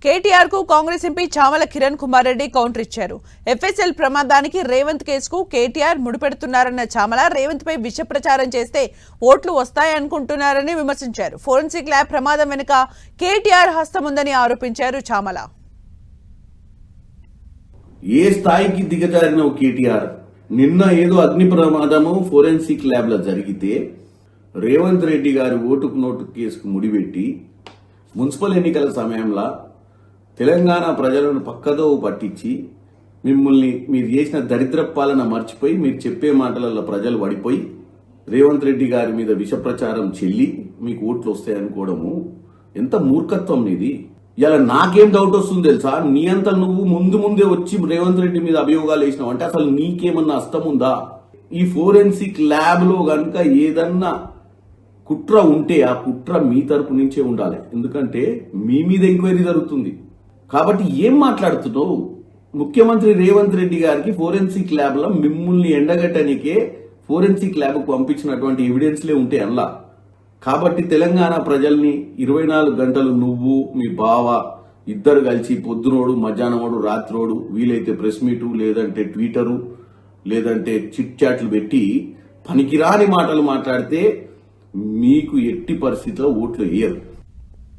కేటీఆర్ కు Congress MP Chamala Kiran Kumar Reddy counter ఇచ్చారు. FSL ప్రమాదానికి రేవంత్ కేసుకు కేటీఆర్ ముడిపెడుతున్నారన్న చామల రేవంత్ పై విష ప్రచారం చేస్తే ఓట్లు వస్తాయనుకుంటున్నారని విమర్శించారు. ఫోరెన్సిక్ ల్యాబ్ ప్రమాదం వెనుక కేటీఆర్ హస్తం ఉందని ఆరోపించారు చామల. ఏ స్థాయికి దిగజారిన కేటీఆర్ నిన్న ఏదో అగ్ని ప్రమాదము ఫోరెన్సిక్ ల్యాబ్ లో జరిగితే రేవంత్ రెడ్డి గారి ఓటుకు నోటు కేసుకు ముడిపెట్టి మున్సిపల్ ఎన్నికల సమయంలో తెలంగాణ ప్రజలను పక్కదో పట్టించి మిమ్మల్ని మీరు చేసిన దరిద్ర పాలన మర్చిపోయి మీరు చెప్పే మాటలలో ప్రజలు పడిపోయి రేవంత్ రెడ్డి గారి మీద విష ప్రచారం చెల్లి మీకు ఓట్లు వస్తాయనుకోవడము ఎంత మూర్ఖత్వం ఇది. ఇలా నాకేం డౌట్ వస్తుంది తెలుసా, నీ అంతా నువ్వు ముందే వచ్చి రేవంత్ రెడ్డి మీద అభియోగాలు వేసినావు అంటే అసలు నీకేమన్నా అస్తం ఉందా? ఈ ఫోరెన్సిక్ ల్యాబ్ లో గనుక ఏదన్నా కుట్ర ఉంటే ఆ కుట్ర మీ తరపు నుంచే ఉండాలి, ఎందుకంటే మీ మీద ఎంక్వైరీ జరుగుతుంది. కాబట్టి ఏం మాట్లాడుతున్నావు? ముఖ్యమంత్రి రేవంత్ రెడ్డి గారికి ఫోరెన్సిక్ ల్యాబ్ లో మిమ్మల్ని ఎండగట్టనికే ఫోరెన్సిక్ ల్యాబ్ కు పంపించినటువంటి ఎవిడెన్స్లే ఉంటే అల్లా. కాబట్టి తెలంగాణ ప్రజల్ని 24 గంటలు నువ్వు మీ బావ ఇద్దరు కలిసి పొద్దునోడు మధ్యాహ్నమోడు రాత్రోడు వీలైతే ప్రెస్ మీటు లేదంటే ట్విట్టరు లేదంటే చిట్ చాట్లు పెట్టి పనికిరాని మాటలు మాట్లాడితే మీకు ఎట్టి పరిస్థితిలో ఓట్లు వేయరు.